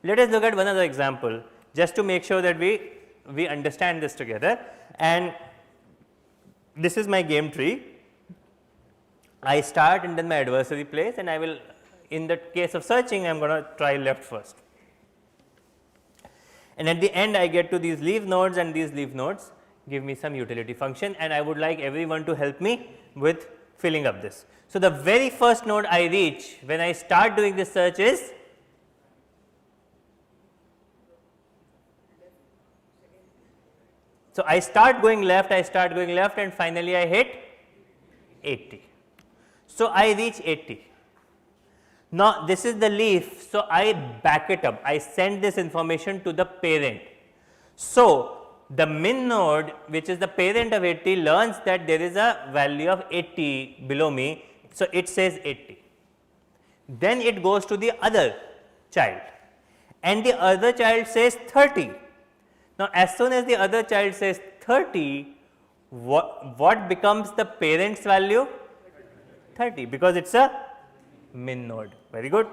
Let us look at one other example just to make sure that we understand this together. And this is my game tree. I start and then my adversary plays, and I will, in the case of searching, I am going to try left first. And at the end I get to these leaf nodes, and these leaf nodes give me some utility function, and I would like everyone to help me with filling up this. So, the very first node I reach when I start doing this search is so I start going left, and finally I hit 80. So, I reach 80. Now, this is the leaf. So, I back it up, I send this information to the parent. So, the min node, which is the parent of 80, learns that there is a value of 80 below me. So, it says 80. Then it goes to the other child, and the other child says 30. Now, as soon as the other child says 30, what becomes the parent's value? 30, because it is a min node. Very good.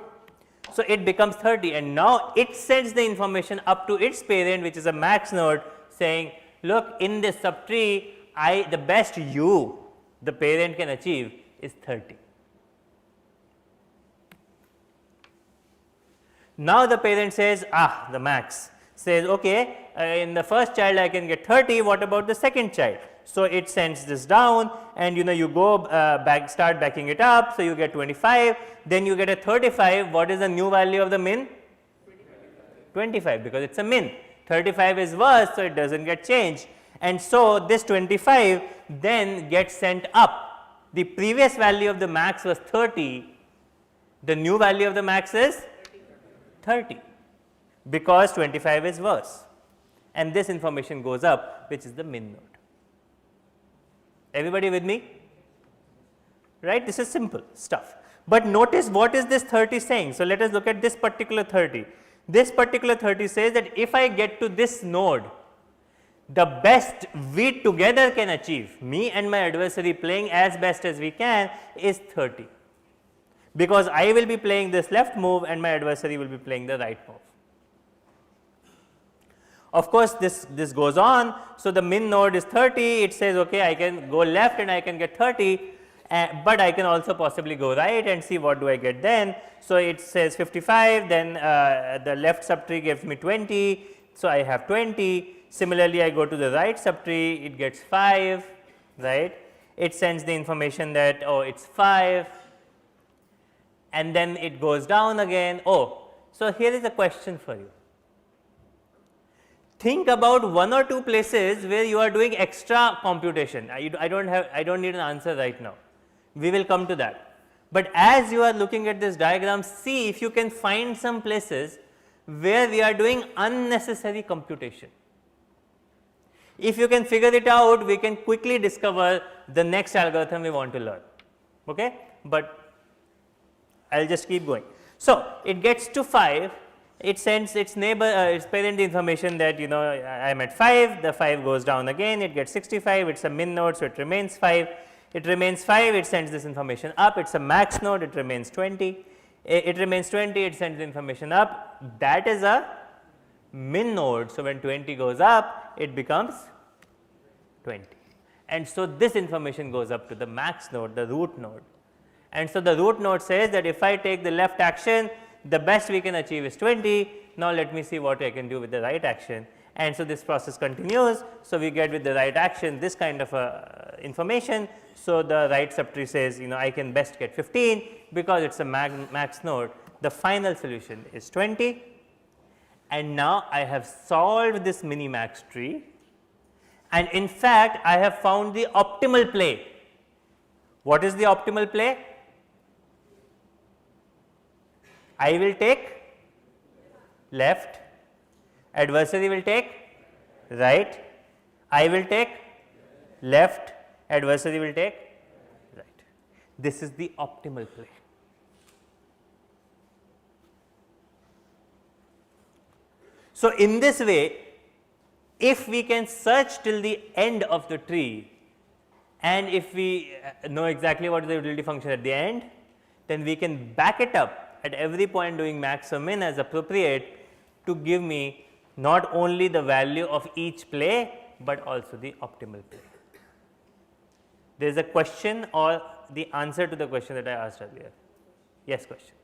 So, it becomes 30, and now it sends the information up to its parent, which is a max node, saying, look, in this subtree, the best u the parent can achieve is 30. Now, the parent says, the max says, okay, in the first child I can get 30, what about the second child? So, it sends this down, and you go start backing it up. So, you get 25, then you get a 35. What is the new value of the min? 25, because it is a min. 35 is worse, so it does not get changed, and so this 25 then gets sent up. The previous value of the max was 30, the new value of the max is 30, because 25 is worse, and this information goes up, which is the min node. Everybody with me? Right? This is simple stuff. But notice what is this 30 saying. So, let us look at this particular 30. This particular 30 says that if I get to this node, the best we together can achieve, me and my adversary playing as best as we can, is 30, because I will be playing this left move and my adversary will be playing the right move. Of course, this goes on. So, the min node is 30, it says, okay, I can go left and I can get 30, but I can also possibly go right and see what do I get then. So, it says 55, then the left subtree gives me 20, so I have 20. Similarly, I go to the right subtree, it gets 5, right. It sends the information that, oh, it is 5, and then it goes down again. Oh, so here is a question for you. Think about one or two places where you are doing extra computation. I don't need an answer right now. We will come to that. But as you are looking at this diagram, see if you can find some places where we are doing unnecessary computation. If you can figure it out, we can quickly discover the next algorithm we want to learn. Okay? But I will just keep going. So, it gets to 5. It sends its neighbor, its parent information that I am at 5, the 5 goes down again, it gets 65, it is a min node, so it remains 5, it remains 5, it sends this information up, it is a max node, it remains 20, it remains 20, it sends the information up, that is a min node. So, when 20 goes up, it becomes 20, and so this information goes up to the max node, the root node, and so the root node says that if I take the left action, the best we can achieve is 20. Now, let me see what I can do with the right action, and so this process continues. So, we get with the right action this kind of information. So, the right subtree says I can best get 15, because it is a max node. The final solution is 20, and now I have solved this minimax tree, and in fact, I have found the optimal play. What is the optimal play? I will take left, adversary will take right, I will take left, adversary will take right. This is the optimal play. So, in this way, if we can search till the end of the tree, and if we know exactly what is the utility function at the end, then we can back it up at every point doing max or min as appropriate to give me not only the value of each play, but also the optimal play. There is a question or the answer to the question that I asked earlier. Yes, question.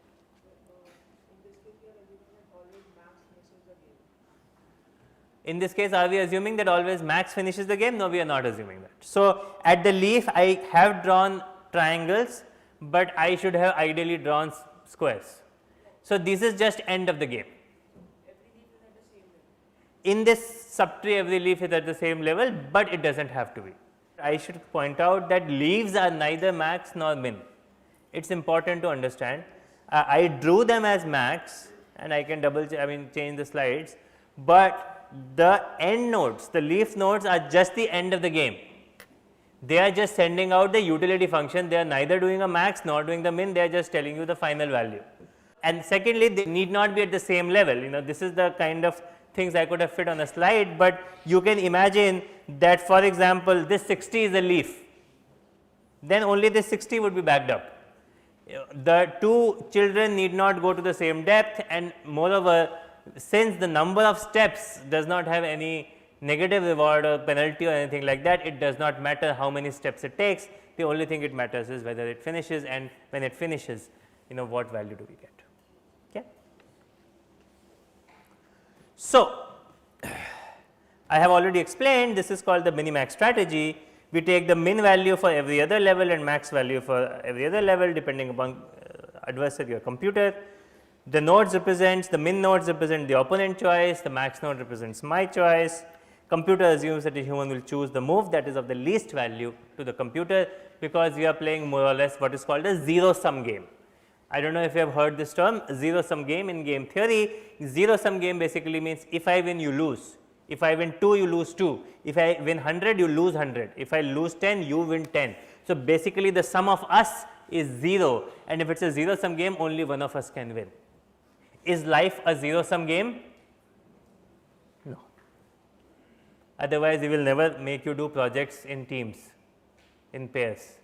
In this case, are we assuming that always max finishes the game? No, we are not assuming that. So, at the leaf I have drawn triangles, but I should have ideally drawn squares. So, this is just end of the game. In this subtree, every leaf is at the same level, but it does not have to be. I should point out that leaves are neither max nor min. It is important to understand. I drew them as max, and I can change the slides, but the end nodes, the leaf nodes are just the end of the game. They are just sending out the utility function. They are neither doing a max nor doing the min, they are just telling you the final value. And secondly, they need not be at the same level. This is the kind of things I could have fit on a slide, but you can imagine that, for example, this 60 is a leaf, then only this 60 would be backed up. The two children need not go to the same depth, and moreover, since the number of steps does not have any negative reward or penalty or anything like that, it does not matter how many steps it takes. The only thing it matters is whether it finishes, and when it finishes, what value do we get. Okay. So, I have already explained this is called the minimax strategy. We take the min value for every other level and max value for every other level depending upon adversary or computer. The nodes represents, the min nodes represent the opponent choice, the max node represents my choice. Computer assumes that a human will choose the move that is of the least value to the computer, because we are playing more or less what is called a zero sum game. I do not know if you have heard this term, zero sum game in game theory. Zero sum game basically means if I win, you lose. If I win 2, you lose 2. If I win 100, you lose 100. If I lose 10, you win 10. So, basically the sum of us is 0, and if it is a zero sum game, only one of us can win. Is life a zero sum game? No. Otherwise, we will never make you do projects in teams, in pairs.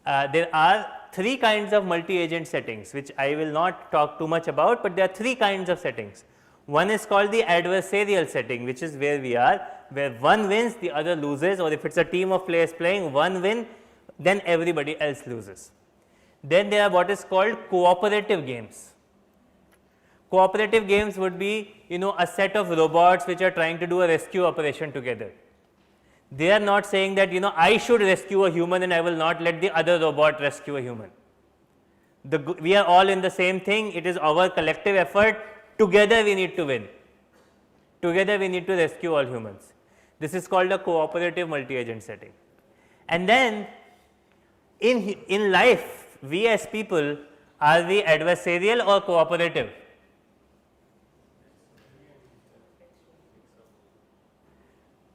There are 3 kinds of multi-agent settings, which I will not talk too much about, but there are 3 kinds of settings. One is called the adversarial setting, which is where we are, where one wins, the other loses, or if it is a team of players playing, one win, then everybody else loses. Then there are what is called cooperative games. Cooperative games would be, a set of robots which are trying to do a rescue operation together. They are not saying that, I should rescue a human and I will not let the other robot rescue a human. We are all in the same thing. It is our collective effort. Together we need to win. Together we need to rescue all humans. This is called a cooperative multi-agent setting. And then in life, we as people, are we adversarial or cooperative?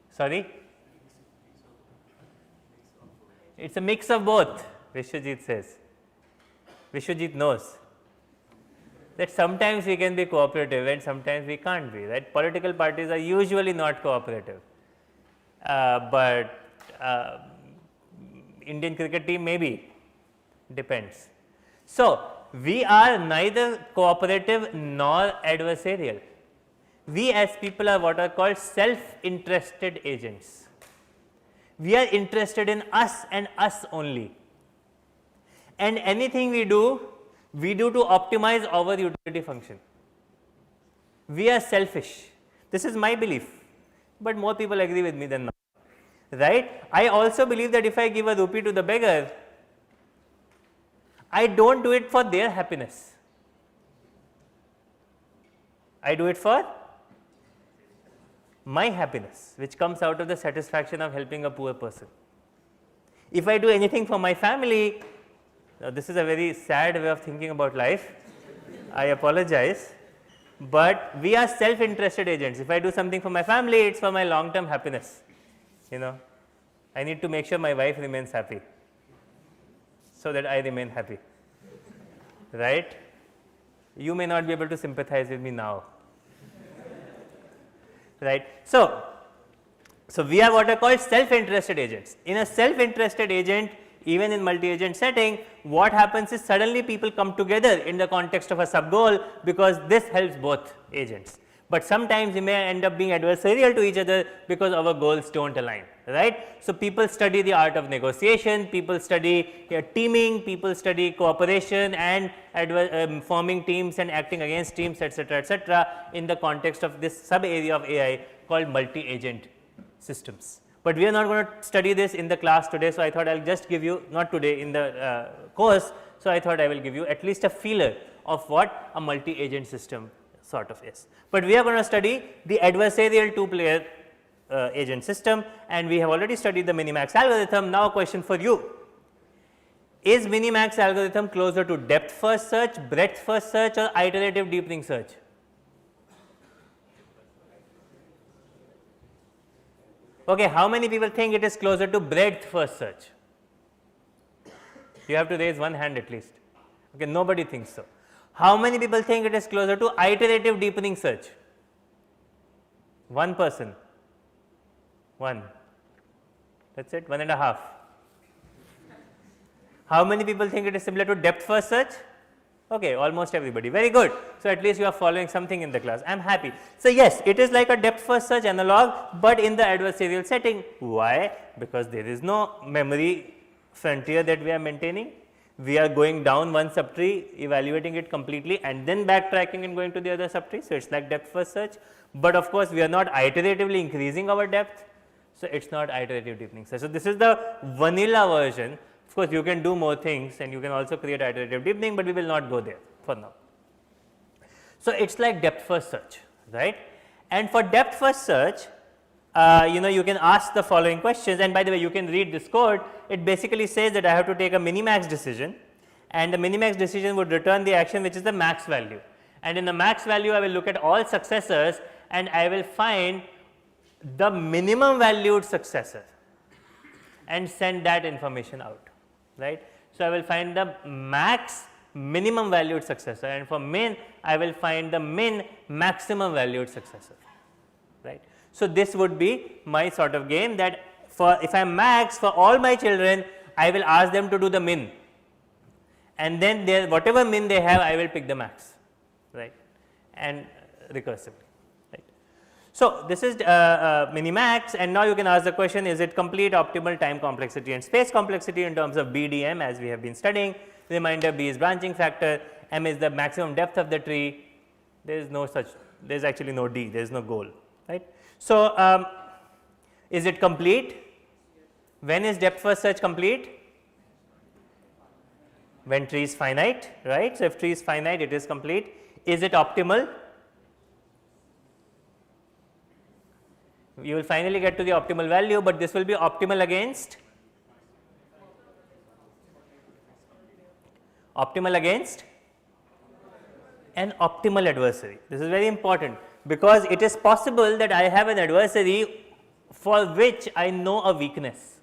Sorry? It is a mix of both, Vishwajit says. Vishwajit knows that sometimes we can be cooperative and sometimes we can't be, right. Political parties are usually not cooperative, but Indian cricket team maybe, depends. So, we are neither cooperative nor adversarial. We as people are what are called self-interested agents. We are interested in us and us only, and anything we do to optimize our utility function. We are selfish. This is my belief, but more people agree with me than not, right. I also believe that if I give a rupee to the beggar, I do not do it for their happiness. I do it for my happiness, which comes out of the satisfaction of helping a poor person. If I do anything for my family, now this is a very sad way of thinking about life, I apologize, but we are self-interested agents. If I do something for my family, it is for my long term happiness. I need to make sure my wife remains happy, so that I remain happy, right. You may not be able to sympathize with me now, right. So we are what are called self-interested agents. In a self-interested agent, even in multi-agent setting, what happens is suddenly people come together in the context of a sub-goal, because this helps both agents. But sometimes we may end up being adversarial to each other because our goals do not align, right. So, people study the art of negotiation, people study teaming, people study cooperation and forming teams and acting against teams, etc., in the context of this sub area of AI called multi-agent systems. But we are not going to study this in the class today. So, I thought I will just give you, not today in the course. So, I thought I will give you at least a feeler of what a multi-agent system sort of is. But we are going to study the adversarial two player agent system, and we have already studied the Minimax algorithm. Now, question for you: is Minimax algorithm closer to depth first search, breadth first search, or iterative deepening search? Okay, how many people think it is closer to breadth first search? You have to raise one hand at least. Okay, nobody thinks so. How many people think it is closer to iterative deepening search? One person. One. That's it, 1.5. How many people think it is similar to depth first search? Okay, almost everybody. Very good. So, at least you are following something in the class. I am happy. So, yes, it is like a depth first search analog, but in the adversarial setting. Why? Because there is no memory frontier that we are maintaining. We are going down one subtree, evaluating it completely, and then backtracking and going to the other subtree. So, it is like depth first search, but of course, we are not iteratively increasing our depth. So, it is not iterative deepening search. So, this is the vanilla version. Of course, you can do more things and you can also create iterative deepening, but we will not go there for now. So, it is like depth first search, right. And for depth first search, you can ask the following questions, and by the way, you can read this code. It basically says that I have to take a minimax decision, and the minimax decision would return the action which is the max value, and in the max value I will look at all successors and I will find the minimum valued successor and send that information out, right. So, I will find the max minimum valued successor, and for min I will find the min maximum valued successor, right. So, this would be my sort of game, that for if I am max for all my children, I will ask them to do the min, and then their whatever min they have, I will pick the max, right, and recursively, right. So, this is Minimax, and now you can ask the question, is it complete, optimal, time complexity and space complexity in terms of BDM as we have been studying. Reminder, B is branching factor, M is the maximum depth of the tree, there is no such, there is actually no D, there is no goal, right. So, is it complete? When is depth first search complete? When tree is finite, right. So, if tree is finite, it is complete. Is it optimal? You will finally get to the optimal value, but this will be optimal against an optimal adversary. This is very important, because it is possible that I have an adversary for which I know a weakness,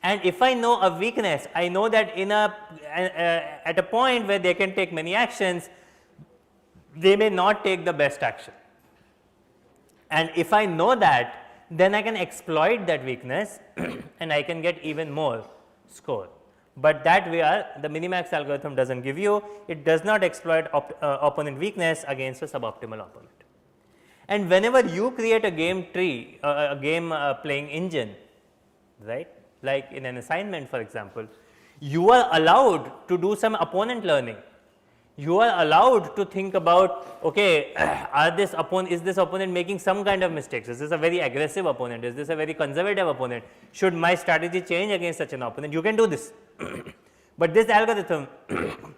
and if I know a weakness, I know that in at a point where they can take many actions, they may not take the best action, and if I know that, then I can exploit that weakness and I can get even more score. But that way the Minimax algorithm does not give you, it does not exploit opponent weakness against a suboptimal opponent. And whenever you create a game tree, a game playing engine, right, like in an assignment for example, you are allowed to do some opponent learning. You are allowed to think about, okay, is this opponent making some kind of mistakes? Is this a very aggressive opponent? Is this a very conservative opponent? Should my strategy change against such an opponent? You can do this. But this algorithm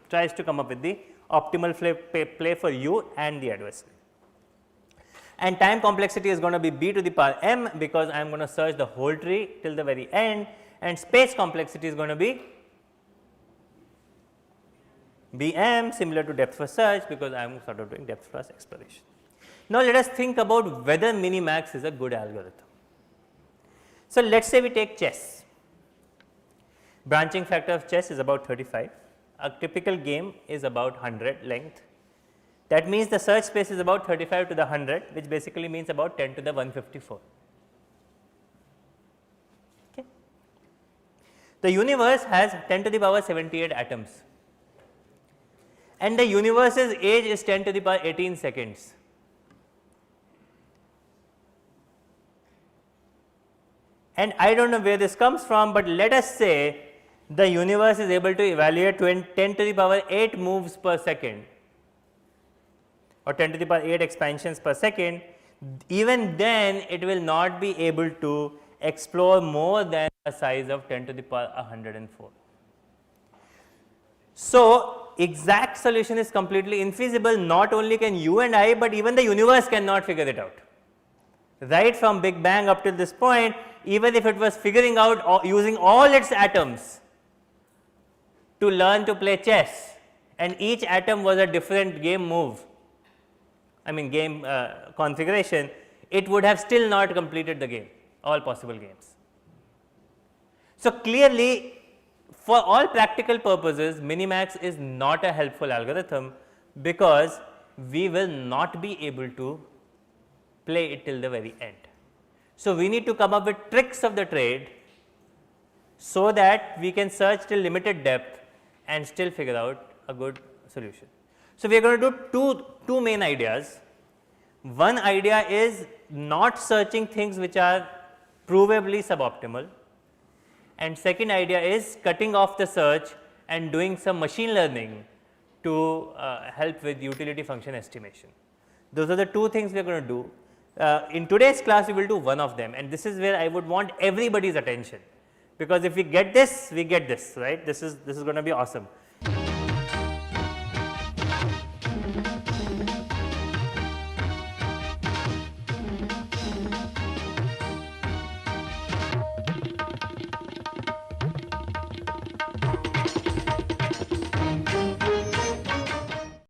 tries to come up with the optimal play for you and the adversary. And time complexity is going to be b to the power m, because I am going to search the whole tree till the very end, and space complexity is going to be Bm, similar to depth first search, because I am sort of doing depth first exploration. Now, let us think about whether Minimax is a good algorithm. So, let us say we take chess. Branching factor of chess is about 35. A typical game is about 100 length. That means the search space is about 35 to the 100, which basically means about 10 to the 154. Okay. The universe has 10 to the power 78 atoms, and the universe's age is 10 to the power 18 seconds. And I do not know where this comes from, but let us say the universe is able to evaluate 10 to the power 8 moves per second or 10 to the power 8 expansions per second. Even then it will not be able to explore more than a size of 10 to the power 104. So, exact solution is completely infeasible. Not only can you and I, but even the universe cannot figure it out. Right from Big Bang up till this point, even if it was figuring out using all its atoms to learn to play chess, and each atom was a different game move, I mean game configuration, it would have still not completed the game, all possible games. So, clearly for all practical purposes, Minimax is not a helpful algorithm, because we will not be able to play it till the very end. So, we need to come up with tricks of the trade so that we can search till limited depth and still figure out a good solution. So, we are going to do two main ideas. One idea is not searching things which are provably suboptimal, and second idea is cutting off the search and doing some machine learning to help with utility function estimation. Those are the two things we are going to do. In today's class we will do one of them, and this is where I would want everybody's attention, because if we get this, right, this is going to be awesome.